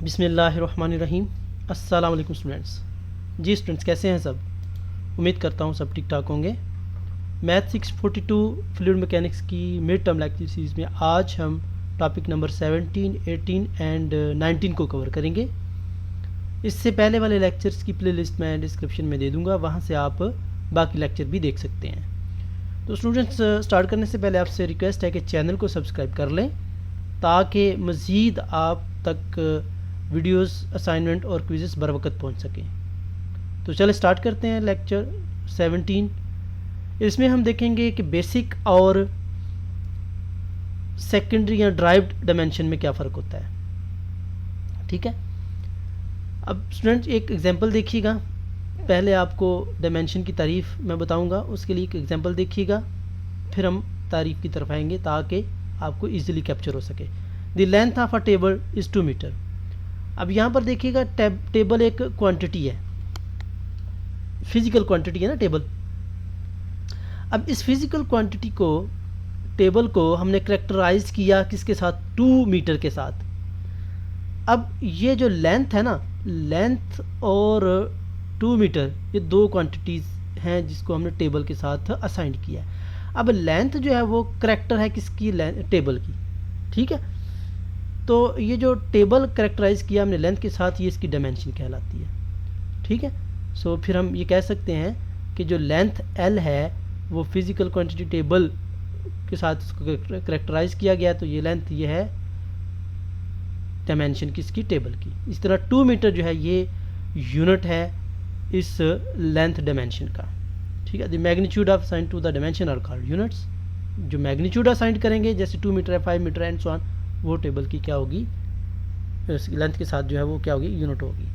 बिस्मिल्लाहिर्रहमानिर्रहीम। अस्सलाम वालेकुम स्टूडेंट्स। जी स्टूडेंट्स, कैसे हैं सब? उम्मीद करता हूँ सब ठीक ठाक होंगे। मैथ 642 फ्लूइड मैकेनिक्स की मिड टर्म लेक्चर सीरीज़ में आज हम टॉपिक नंबर 17, 18 एंड 19 को कवर करेंगे। इससे पहले वाले लेक्चर्स की प्लेलिस्ट मैं डिस्क्रिप्शन में दे दूँगा, वहाँ से आप बाकी लेक्चर भी देख सकते हैं। तो स्टूडेंट्स, स्टार्ट करने से पहले आपसे रिक्वेस्ट है कि चैनल को सब्सक्राइब कर लें ताकि मज़ीद आप तक वीडियोस, असाइनमेंट और क्विज़ेस बर वक्त पहुँच सकें। तो चलिए स्टार्ट करते हैं लेक्चर 17। इसमें हम देखेंगे कि बेसिक और सेकेंडरी या ड्राइव्ड डायमेंशन में क्या फ़र्क होता है। ठीक है, अब स्टूडेंट्स एक एग्जांपल देखिएगा। पहले आपको डायमेंशन की तारीफ़ मैं बताऊंगा, उसके लिए एक एग्जांपल देखिएगा, फिर हम तारीफ़ की तरफ आएंगे ताकि आपको इजीली कैप्चर हो सके। The length of a table is 2 metre. अब यहाँ पर देखिएगा, टेबल एक क्वांटिटी है, फिजिकल क्वांटिटी है ना टेबल। अब इस फिजिकल क्वांटिटी को, टेबल को हमने करेक्टराइज किया किसके साथ? 2 मीटर के साथ। अब ये जो लेंथ है ना, लेंथ और 2 मीटर, ये दो क्वांटिटीज़ हैं जिसको हमने टेबल के साथ असाइन किया है। अब लेंथ जो है वो करेक्टर है किसकी? टेबल की। ठीक है, तो ये जो टेबल करेक्टराइज किया हमने लेंथ के साथ, ये इसकी डायमेंशन कहलाती है। ठीक है, सो फिर हम ये कह सकते हैं कि जो लेंथ L है वो फिजिकल क्वांटिटी टेबल के साथ इसको करेक्टराइज किया गया, तो ये लेंथ ये है डायमेंशन किसकी? टेबल की। इस तरह 2 मीटर जो है ये यूनिट है इस लेंथ डायमेंशन का। ठीक है, the magnitude of assign to the dimension are called units. जो मैग्नीट्यूड असाइन करेंगे, जैसे 2 मीटर है, 5 मीटर एंड सो ऑन, वो टेबल की क्या होगी? लेंथ के साथ जो है वो क्या होगी? यूनिट होगी।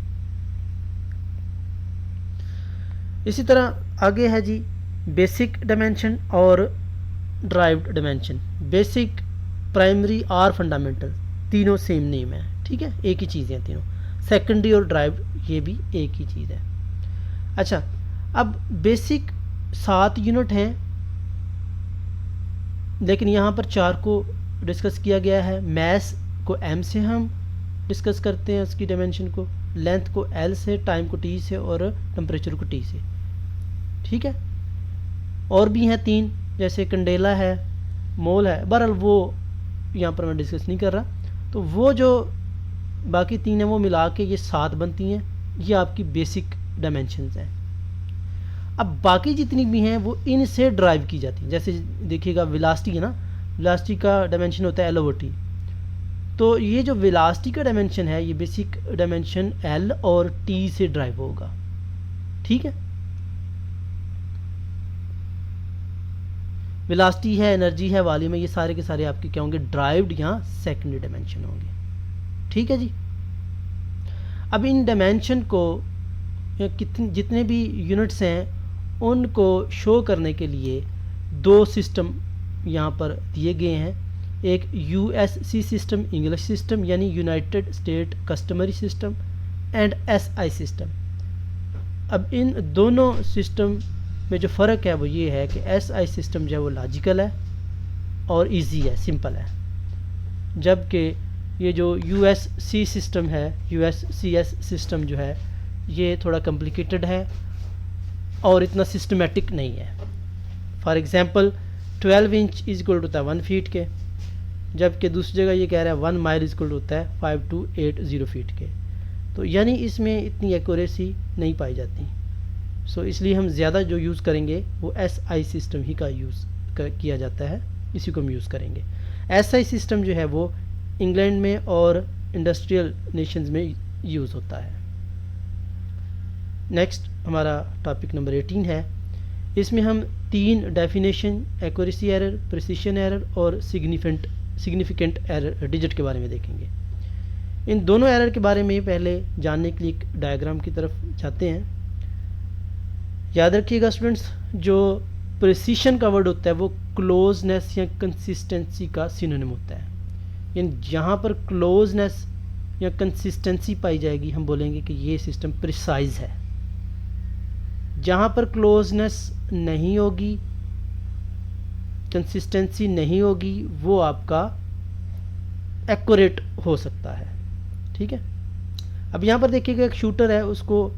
इसी तरह आगे है जी बेसिक डायमेंशन और ड्राइव्ड डायमेंशन। बेसिक, प्राइमरी और फंडामेंटल तीनों सेम नेम है। ठीक है, एक ही चीज़ है तीनों। सेकेंडरी और ड्राइव्ड ये भी एक ही चीज़ है। अच्छा, अब बेसिक 7 यूनिट हैं, लेकिन यहाँ पर 4 को डिस्कस किया गया है। मैस को m से हम डिस्कस करते हैं उसकी डायमेंशन को, लेंथ को L से, टाइम को T से और टेम्परेचर को T से। ठीक है, और भी हैं 3, जैसे कंडेला है, मोल है, बहरहाल वो यहाँ पर मैं डिस्कस नहीं कर रहा। तो वो जो बाकी 3 हैं वो मिला के ये 7 बनती हैं। ये आपकी बेसिक डायमेंशंस हैं। अब बाकी जितनी भी हैं वो इनसे ड्राइव की जाती हैं। जैसे देखिएगा वेलोसिटी है ना, वेलोसिटी का डायमेंशन होता है L/T। तो ये जो वेलोसिटी का डायमेंशन है, ये बेसिक डायमेंशन L और T से ड्राइव होगा। ठीक है, वेलोसिटी है, एनर्जी है, वॉल्यूम है, ये सारे के सारे आपके क्या होंगे? ड्राइव्ड या सेकेंडरी डायमेंशन होंगे। ठीक है जी। अब इन डायमेंशन को, जितने भी यूनिट्स हैं उनको शो करने के लिए 2 सिस्टम यहाँ पर दिए गए हैं। एक USC सिस्टम, इंग्लिश सिस्टम यानी United state customary system, and SI system. अब इन दोनों सिस्टम में जो फ़र्क है वो ये है कि SI सिस्टम जो है वो लॉजिकल है और इजी है, सिंपल है, जबकि ये जो USC सिस्टम है, USCS सिस्टम जो है, ये थोड़ा कॉम्प्लिकेटेड है और इतना सिस्टमेटिक नहीं है। For example 12 inch is equal to होता है 1 फीट के, जबकि दूसरी जगह ये कह रहा है 1 माइल इज इक्वल टू होता है 5280 फीट के। तो यानी इसमें इतनी एक्यूरेसी नहीं पाई जाती। सो इसलिए हम ज़्यादा जो यूज़ करेंगे वो SI सिस्टम ही का यूज़ किया जाता है, इसी को हम यूज़ करेंगे। SI सिस्टम जो है वो इंग्लैंड में और इंडस्ट्रियल नेशंस में यूज़ होता है। नेक्स्ट हमारा टॉपिक नंबर 18 है। इसमें हम 3 definition, accuracy error, precision error और सिग्निफिकेंट एरर, डिजिट के बारे में देखेंगे। इन दोनों एरर के बारे में पहले जानने के लिए एक डायग्राम की तरफ जाते हैं। याद रखिएगा स्टूडेंट्स, जो प्रिसिशन का वर्ड होता है वो क्लोजनेस या कंसिस्टेंसी का सिनोनिम होता है। यानी जहाँ पर क्लोजनेस या कंसिस्टेंसी पाई जाएगी, हम बोलेंगे कि ये सिस्टम प्रिसाइज है। जहाँ पर क्लोजनेस नहीं होगी, कंसिस्टेंसी नहीं होगी, वो आपका एक्यूरेट हो सकता है। ठीक है, अब यहाँ पर देखिएगा एक शूटर है, उसको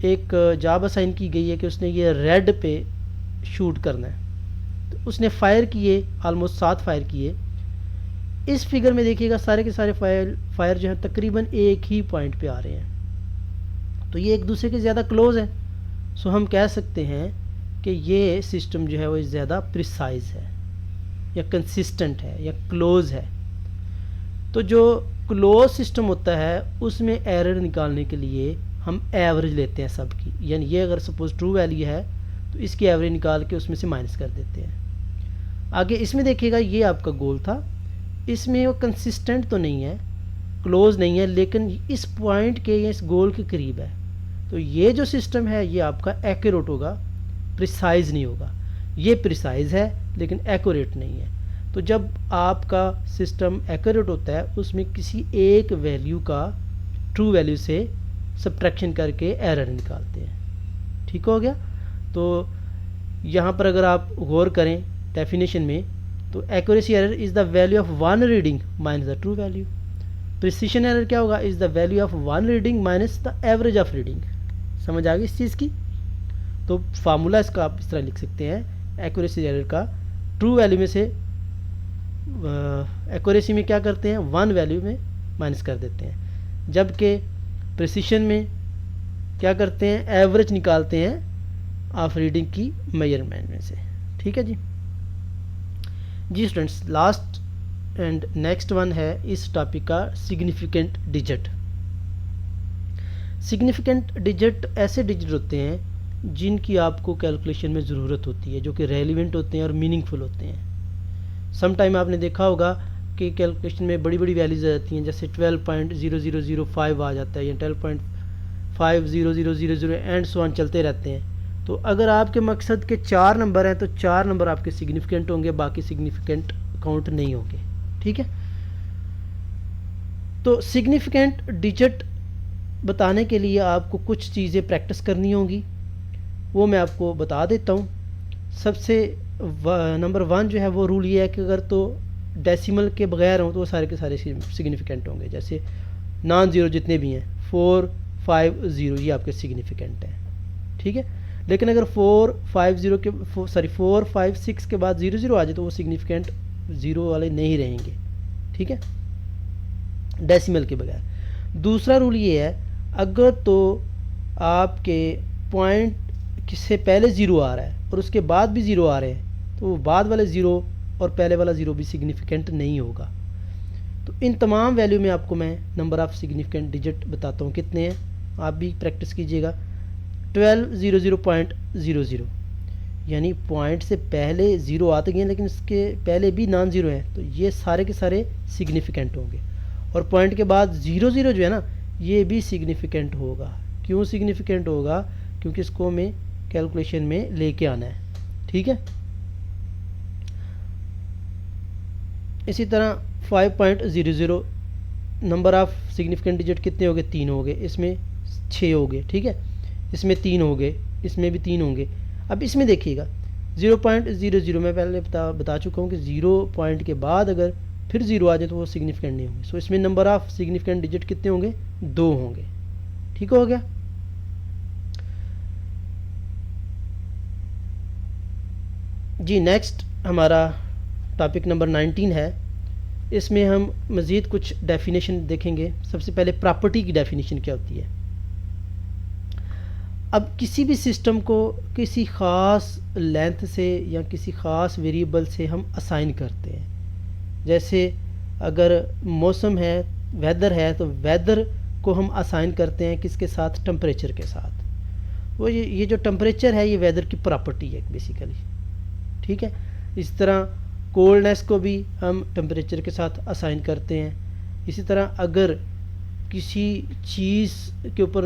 एक जॉब असाइन की गई है कि उसने ये रेड पे शूट करना है। तो उसने फायर किए, ऑलमोस्ट 7 फायर किए। इस फिगर में देखिएगा सारे के सारे फायर जो है तकरीबन एक ही पॉइंट पे आ रहे हैं, तो ये एक दूसरे के ज़्यादा क्लोज है। सो हम कह सकते हैं कि ये सिस्टम जो है वो ज़्यादा प्रिसाइज है या कंसिस्टेंट है या क्लोज है। तो जो क्लोज सिस्टम होता है उसमें एरर निकालने के लिए हम एवरेज लेते हैं सबकी, यानी ये अगर सपोज ट्रू वैल्यू है तो इसकी एवरेज निकाल के उसमें से माइनस कर देते हैं। आगे इसमें देखिएगा ये आपका गोल था, इसमें वो कंसिस्टेंट तो नहीं है, क्लोज नहीं है, लेकिन इस पॉइंट के या इस गोल के करीब है। तो ये जो सिस्टम है ये आपका एक्यूरेट होगा, प्रिसाइज नहीं होगा। ये प्रिसाइज है लेकिन एक्यूरेट नहीं है। तो जब आपका सिस्टम एक्यूरेट होता है उसमें किसी एक वैल्यू का ट्रू वैल्यू से सब्ट्रैक्शन करके एरर निकालते हैं। ठीक हो गया। तो यहाँ पर अगर आप गौर करें डेफिनेशन में, तो accuracy error is the value of one reading minus the true value. Precision error क्या होगा, is the value of one reading minus the average of reading. समझ आ गई इस चीज़ की। तो फार्मूला इसका आप इस तरह लिख सकते हैं, एक्यूरेसी एरर का ट्रू वैल्यू में से एक्यूरेसी में क्या करते हैं, वन वैल्यू में माइनस कर देते हैं, जबकि प्रिसिशन में क्या करते हैं, एवरेज निकालते हैं ऑफ रीडिंग की मेजरमेंट में से। ठीक है जी students, last and next one है इस टॉपिक का सिग्निफिकेंट डिजिट। सिग्निफिकेंट डिजिट ऐसे डिजिट होते हैं जिनकी आपको कैलकुलेशन में ज़रूरत होती है, जो कि रेलिवेंट होते हैं और मीनिंगफुल होते हैं। सम टाइम आपने देखा होगा कि कैलकुलेशन में बड़ी बड़ी वैल्यूज आ जाती हैं, जैसे 12.0005 आ जाता है या 12.50000 एंड सो ऑन चलते रहते हैं। तो अगर आपके मकसद के 4 नंबर हैं तो 4 नंबर आपके सिग्निफिकेंट होंगे, बाकी सिग्निफिकेंट काउंट नहीं होंगे। ठीक है। तो सिग्निफिकेंट डिजिट बताने के लिए आपको कुछ चीज़ें प्रैक्टिस करनी होंगी, वो मैं आपको बता देता हूँ। सबसे नंबर 1 जो है वो रूल ये है कि अगर तो डेसिमल के बगैर हों तो वो सारे के सारे सिग्निफिकेंट होंगे। जैसे नॉन ज़ीरो जितने भी हैं 4, 5, 0 ये आपके सिग्निफिकेंट हैं। ठीक है। लेकिन अगर 4, 5, 6 के बाद 0, 0 आ जाए तो वो सिग्निफिकेंट 0 वाले नहीं रहेंगे। ठीक है, डेसिमल के बगैर। दूसरा रूल ये है, अगर तो आपके पॉइंट से पहले 0 आ रहा है और उसके बाद भी 0 आ रहे हैं तो वो बाद वाले 0 और पहले वाला 0 भी सिग्निफिकेंट नहीं होगा। तो इन तमाम वैल्यू में आपको मैं नंबर ऑफ़ सिग्निफिकेंट डिजिट बताता हूँ कितने हैं, आप भी प्रैक्टिस कीजिएगा। 1200.00 यानी पॉइंट से पहले 0 आते गए लेकिन इसके पहले भी नॉन ज़ीरो हैं, तो ये सारे के सारे सिग्निफिकेंट होंगे। और पॉइंट के बाद 0, 0 जो है ना ये भी सिग्निफिकेंट होगा। क्यों सिग्निफिकेंट होगा, क्योंकि इसको हमें कैलकुलेशन में लेके आना है। ठीक है। इसी तरह 5.00 नंबर ऑफ़ सिग्निफिकेंट डिजिट कितने हो गए, 3 हो गए, इसमें 6 हो गए। ठीक है, इसमें 3 हो गए, इसमें भी 3 होंगे। अब इसमें देखिएगा 0.00 मैं पहले बता चुका हूँ कि 0 पॉइंट के बाद अगर फिर 0 आ जाए तो वो सिग्निफिकेंट नहीं होंगे। सो इसमें नंबर ऑफ़ सिग्निफिकेंट डिजिट कितने होंगे, 2 होंगे। ठीक हो गया। जी नेक्स्ट हमारा टॉपिक नंबर 19 है। इसमें हम मज़ीद कुछ डेफिनेशन देखेंगे। सबसे पहले प्रॉपर्टी की डेफिनेशन क्या होती है। अब किसी भी सिस्टम को किसी ख़ास लेंथ से या किसी ख़ास वेरिएबल से हम असाइन करते हैं। जैसे अगर मौसम है, वेदर है, तो वेदर को हम असाइन करते हैं किसके साथ, टेम्परेचर के साथ। वो ये जो टेम्परेचर है ये वेदर की प्रॉपर्टी है बेसिकली। ठीक है। इस तरह कोल्डनेस को भी हम टेम्परेचर के साथ असाइन करते हैं। इसी तरह अगर किसी चीज़ के ऊपर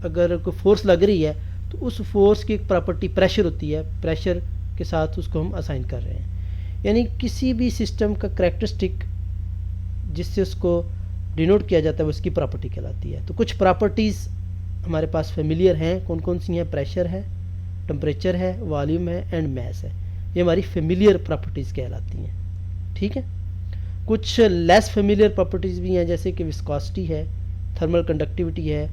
अगर कोई फोर्स लग रही है तो उस फोर्स की एक प्रॉपर्टी प्रेशर होती है, प्रेशर के साथ उसको हम असाइन कर रहे हैं। यानी किसी भी सिस्टम का करैक्टरिस्टिक जिससे उसको डिनोट किया जाता है वो उसकी प्रॉपर्टी कहलाती है। तो कुछ प्रॉपर्टीज़ हमारे पास फेमिलियर हैं। कौन कौन सी हैं, प्रेशर है, टेम्परेचर है, वॉल्यूम है एंड मैस है। ये हमारी फेमिलियर प्रॉपर्टीज़ कहलाती हैं। ठीक है। कुछ लेस फेमिलियर प्रॉपर्टीज़ भी हैं जैसे कि विस्कोसिटी है, थर्मल कंडक्टिविटी है,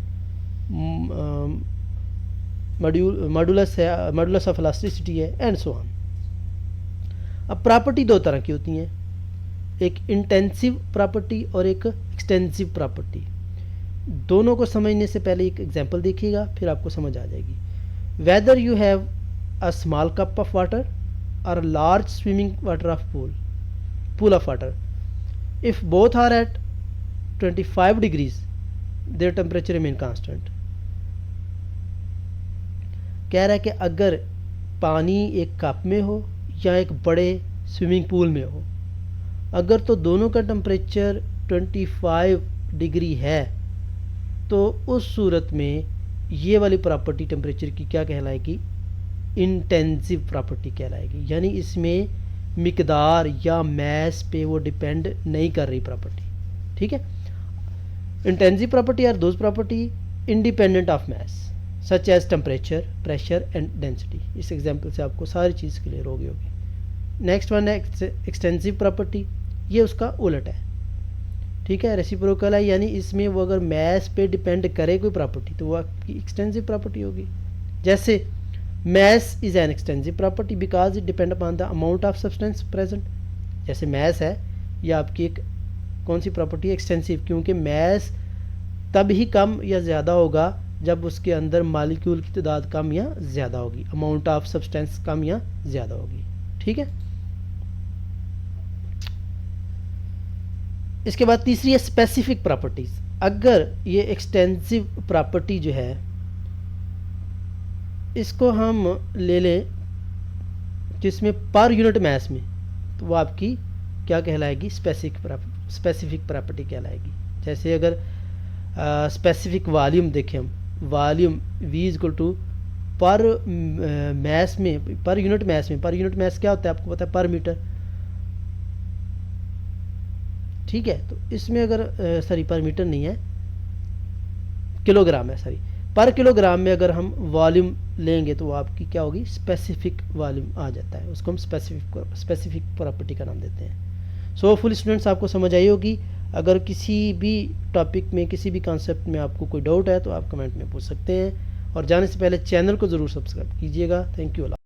मॉड्यूलस ऑफ इलास्टिसिटी है, एंड सो ऑन। अब प्रॉपर्टी दो तरह की होती हैं, एक इंटेंसिव प्रॉपर्टी और एक एक्सटेंसिव प्रॉपर्टी। दोनों को समझने से पहले एक एग्जांपल देखिएगा, फिर आपको समझ आ जाएगी। Whether you have a small cup of water और large swimming water of pool of water, if both are at 25 degrees their temperature remain constant। कह रहा है कि अगर पानी एक कप में हो या एक बड़े स्विमिंग पूल में हो, अगर तो दोनों का टेम्परेचर 25 डिग्री है तो उस सूरत में ये वाली प्रॉपर्टी टेम्परेचर की क्या कहलाएगी, इंटेंसिव प्रॉपर्टी कहलाएगी। यानी इसमें मिकदार या मैस पे वो डिपेंड नहीं कर रही प्रॉपर्टी, ठीक है। Intensive property are those property independent of mass such as temperature, pressure and density. इस एग्जांपल से आपको सारी चीज़ क्लियर होगी। नेक्स्ट वन है एक्सटेंसिव प्रॉपर्टी, ये उसका उलट है, ठीक है, रेसिप्रोकल है, यानी इसमें वो अगर मैस पे डिपेंड करे कोई प्रॉपर्टी तो वो आपकी एक्सटेंसिव प्रॉपर्टी होगी। जैसे mass is an extensive property because it depend upon the amount of substance present. जैसे मैस है, ये आपकी एक कौन सी प्रॉपर्टी है, एक्सटेंसिव, क्योंकि मैस तब ही कम या ज़्यादा होगा जब उसके अंदर मालिक्यूल की तादाद कम या ज़्यादा होगी, अमाउंट ऑफ सब्सटेंस कम या ज़्यादा होगी, ठीक है। इसके बाद तीसरी है स्पेसिफिक प्रॉपर्टीज। अगर ये एक्सटेंसिव प्रॉपर्टी जो है इसको हम ले लें जिसमें पर यूनिट मैस में, तो वो आपकी क्या कहलाएगी, स्पेसिफिक प्रॉपर्टी कहलाएगी। जैसे अगर स्पेसिफिक वॉल्यूम देखें हम, वॉल्यूम V इक्वल टू पर मैस में, पर यूनिट मैस में, पर यूनिट मैस क्या होता है आपको पता है, पर मीटर, ठीक है। तो इसमें अगर सॉरी पर मीटर नहीं है, किलोग्राम है, सॉरी, पर किलोग्राम में अगर हम वॉल्यूम लेंगे तो वो आपकी क्या होगी, स्पेसिफिक वॉल्यूम आ जाता है, उसको हम स्पेसिफिक प्रॉपर्टी का नाम देते हैं। सो फुल स्टूडेंट्स आपको समझ आई होगी। अगर किसी भी टॉपिक में, किसी भी कॉन्सेप्ट में आपको कोई डाउट है तो आप कमेंट में पूछ सकते हैं, और जाने से पहले चैनल को ज़रूर सब्सक्राइब कीजिएगा। Thank you.